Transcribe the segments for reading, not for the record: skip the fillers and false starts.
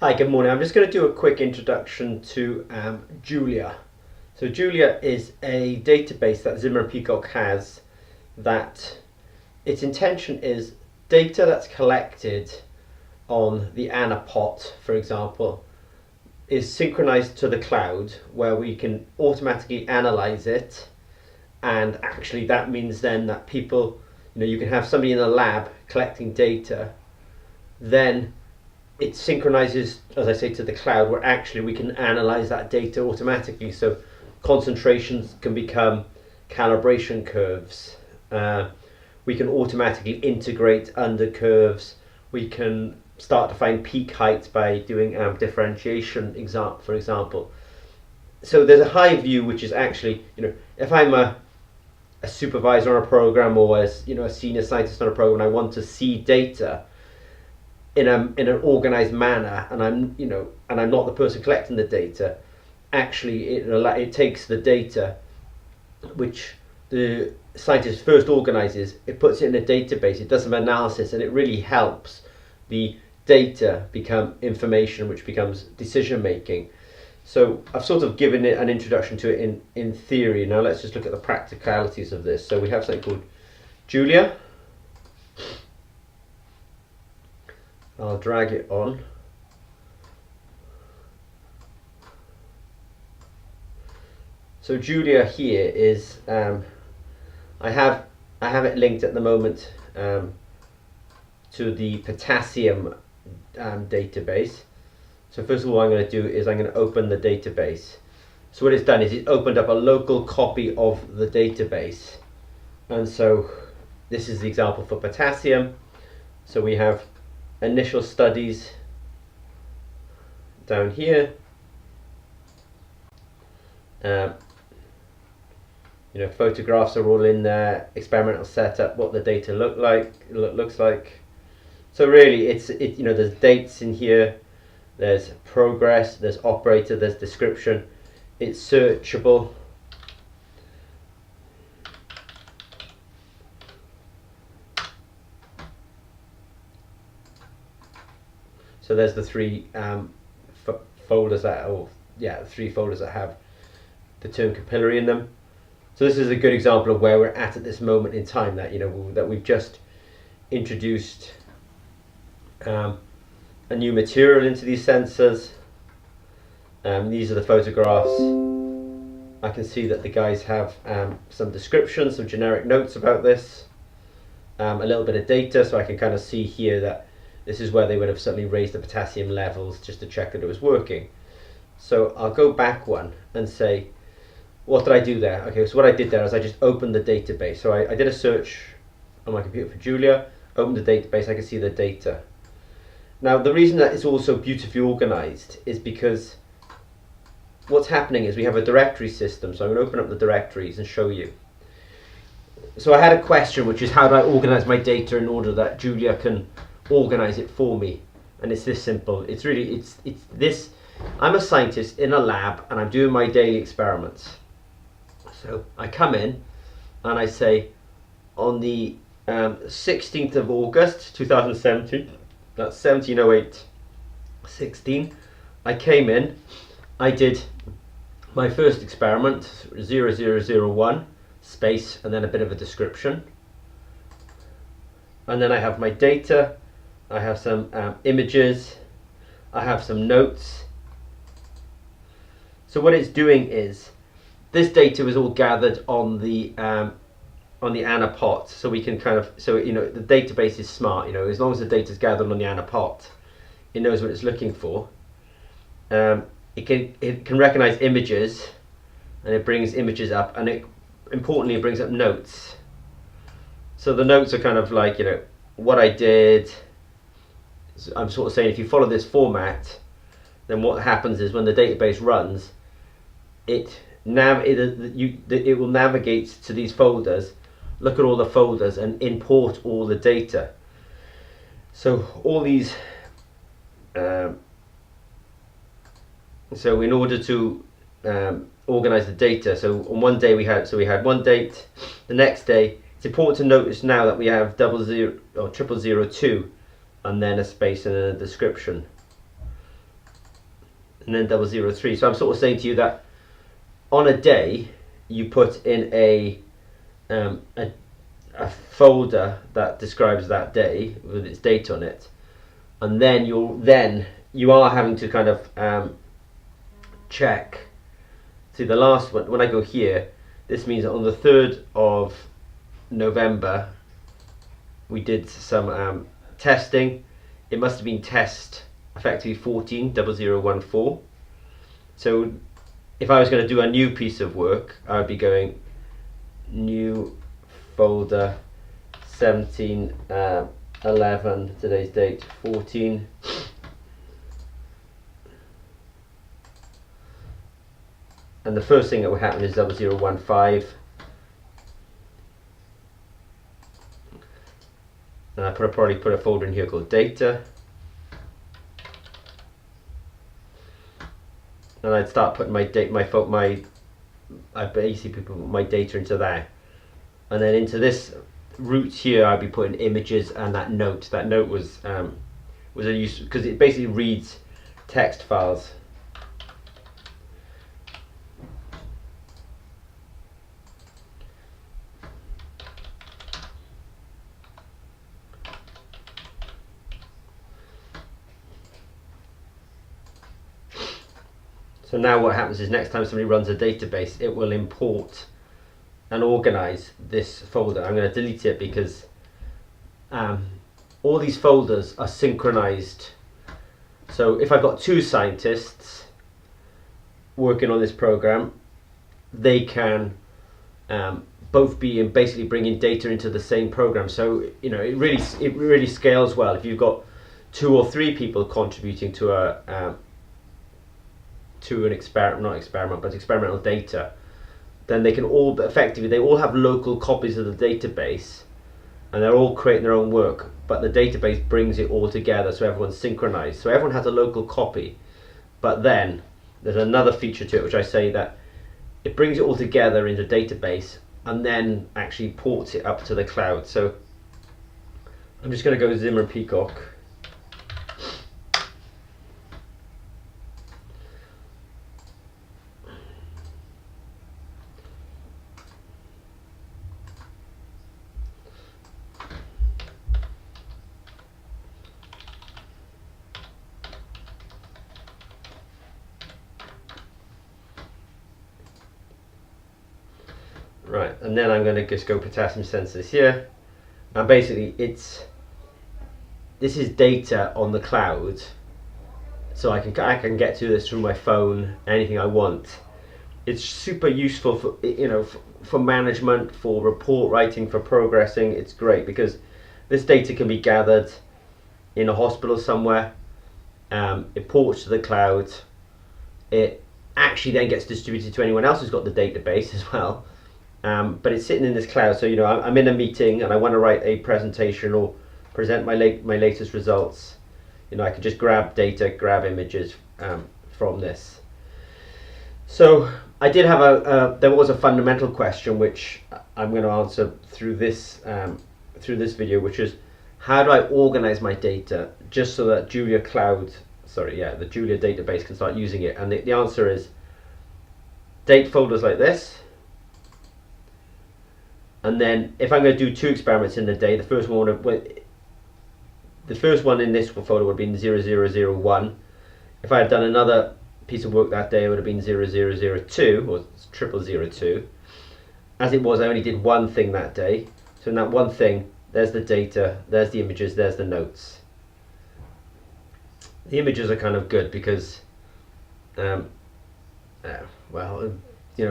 Hi, good morning. I'm just going to do a quick introduction to Julia. So Julia is a database that Zimmer and Peacock has that its intention is data that's collected on the ANA pot, for example, is synchronized to the cloud where we can automatically analyze it. And actually that means then that people, you can have somebody in a lab collecting data, then it synchronizes, as I say, to the cloud where actually we can analyze that data automatically. So concentrations can become calibration curves. We can automatically integrate under curves. We can start to find peak heights by doing differentiation, for example. So there's a high view, which is actually, if I'm a supervisor on a program, or as a senior scientist on a program, I want to see data in an organized manner, and I'm not the person collecting the data. Actually, it takes the data which the scientist first organizes, it puts it in a database, it does some analysis, and it really helps the data become information, which becomes decision making. So I've sort of given it an introduction to it in theory. Now let's just look at the practicalities of this. So we have something called Julia. I'll drag it on. So Julia here is, I have it linked at the moment to the Potassium database. So first of all, what I'm going to do is I'm going to open the database. So what it's done is it's opened up a local copy of the database. And so this is the example for potassium. So we have initial studies down here. Photographs are all in there. Experimental setup, what the data looks like. So really, there's dates in here. There's progress. There's operator. There's description. It's searchable. So there's the three folders three folders that have the term capillary in them. So this is a good example of where we're at this moment in time. That we've just introduced a new material into these sensors. These are the photographs. I can see that the guys have some descriptions, some generic notes about this, a little bit of data, so I can kind of see here that this is where they would have suddenly raised the potassium levels just to check that it was working. So I'll go back one and say, what did I do there? Okay, so what I did there is I just opened the database. So I did a search on my computer for Julia, opened the database, I can see the data. Now the reason that it's all so beautifully organized is because what's happening is we have a directory system. So I'm going to open up the directories and show you. So I had a question, which is how do I organize my data in order that Julia can organize it for me? And it's this simple. It's this. I'm a scientist in a lab and I'm doing my daily experiments. So I come in and I say on the 16th of August 2017, that's 1708-16, I came in, I did my first experiment, 0001, space, and then a bit of a description. And then I have my data, I have some images, I have some notes. So what it's doing is, this data is all gathered on the ANA pot, so we can the database is smart. As long as the data is gathered on the ANA pot, it knows what it's looking for. It can recognize images, and it brings images up, and importantly it brings up notes. So the notes are kind of like what I did. So I'm sort of saying if you follow this format, then what happens is when the database runs, it will navigate to these folders, look at all the folders and import all the data. So all these so in order to organize the data, so on one day we had one date, the next day it's important to notice now that we have 0002 and then a space and a description. and then 003. So I'm sort of saying to you that on a day you put in a folder that describes that day with its date on it, and then you are having to kind of check. See, the last one, when I go here, this means that on the 3rd of November we did some testing. It must have been test effectively 140014. So if I was going to do a new piece of work, I would be going new folder 1711, today's date 14, and the first thing that will happen is 0015, and I probably put a folder in here called data, and I'd start putting I basically put my data into there, and then into this root here I'd be putting images and that note. That note was a use because it basically reads text files. So now what happens is next time somebody runs a database, it will import and organize this folder. I'm going to delete it because all these folders are synchronized. So if I've got two scientists working on this program, they can both be basically bringing data into the same program. So it really scales well. If you've got 2 or 3 people contributing to an experimental data, then they can all they all have local copies of the database, and they're all creating their own work, but the database brings it all together, so everyone's synchronized, so everyone has a local copy. But then there's another feature to it which I say that it brings it all together in the database and then actually ports it up to the cloud. So I'm just going to go Zimmer Peacock. Right, and then I'm going to just go potassium sensors here, and basically this is data on the cloud, so I can get to this through my phone, anything I want. It's super useful for for management, for report writing, for progressing. It's great because this data can be gathered in a hospital somewhere. It ports to the cloud. It actually then gets distributed to anyone else who's got the database as well. But it's sitting in this cloud, so I'm in a meeting and I want to write a presentation or present my latest results. I can just grab data, grab images from this. So I did have there was a fundamental question which I'm going to answer through this video, which is how do I organize my data just so that the Julia database can start using it? And the answer is date folders like this. And then if I'm going to do 2 experiments in a day, the first one in this folder would have been 0001. If I had done another piece of work that day, it would have been 0002 or 0002. As it was, I only did one thing that day. So in that one thing, there's the data, there's the images, there's the notes. The images are kind of good because,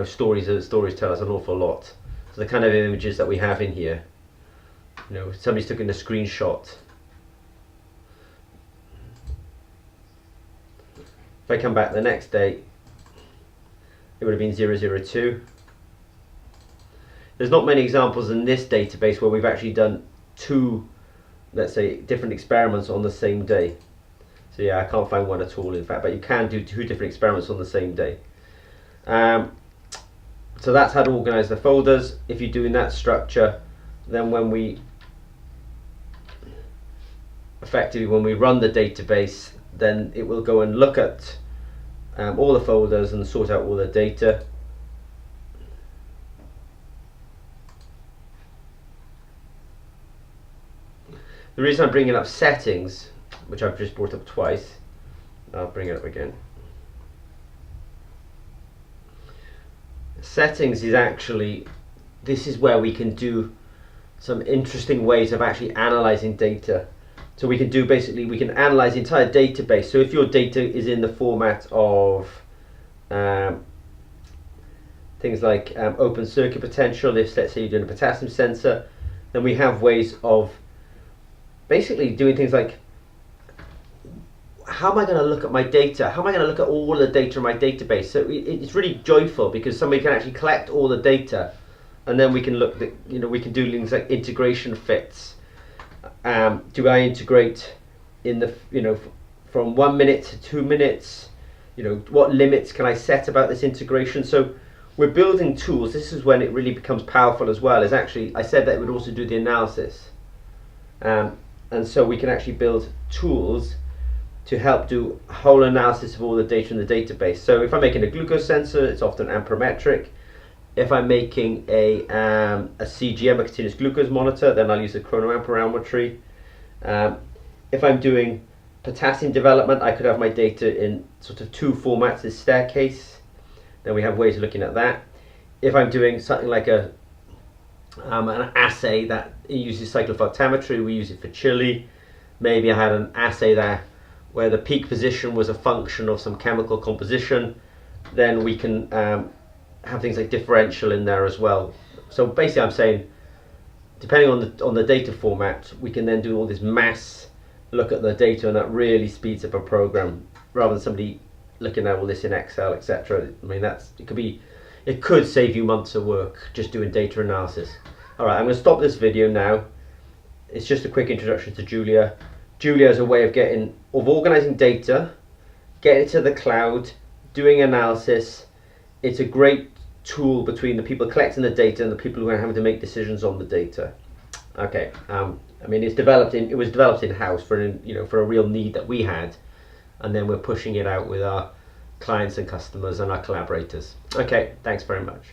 stories tell us an awful lot. So the kind of images that we have in here, somebody's taken a screenshot. If I come back the next day, it would have been 002. There's not many examples in this database where we've actually done 2, let's say, different experiments on the same day. So yeah, I can't find one at all, in fact, but you can do 2 different experiments on the same day. So that's how to organize the folders. If you're doing that structure, then when we run the database, then it will go and look at all the folders and sort out all the data. The reason I'm bringing up settings, which I've just brought up twice, I'll bring it up again. Settings is actually, this is where we can do some interesting ways of actually analyzing data. So we can do, basically, we can analyze the entire database. So if your data is in the format of things like open circuit potential, if let's say you're doing a potassium sensor, then we have ways of basically doing things like, how am I going to look at my data? How am I going to look at all the data in my database? So it's really joyful because somebody can actually collect all the data, and then we can look at, we can do things like integration fits. Do I integrate in the, from 1 minute to 2 minutes? What limits can I set about this integration? So we're building tools. This is when it really becomes powerful as well. Is actually, I said that it would also do the analysis. And so we can actually build tools to help do a whole analysis of all the data in the database. So if I'm making a glucose sensor, it's often amperometric. If I'm making a CGM, a continuous glucose monitor, then I'll use a chronoamperometry. If I'm doing potassium development, I could have my data in sort of two formats, this staircase. Then we have ways of looking at that. If I'm doing something like an assay that uses cyclophotometry, we use it for chili. Maybe I had an assay there where the peak position was a function of some chemical composition, then we can have things like differential in there as well. So basically I'm saying, depending on the data format, we can then do all this mass look at the data, and that really speeds up a program rather than somebody looking at all this in Excel, etc. I mean, it could save you months of work just doing data analysis. Alright, I'm going to stop this video now. It's just a quick introduction to Julia. Julia is a way of organizing data, getting it to the cloud, doing analysis. It's a great tool between the people collecting the data and the people who are having to make decisions on the data. Okay, I mean, it was developed in-house for a real need that we had, and then we're pushing it out with our clients and customers and our collaborators. Okay, thanks very much.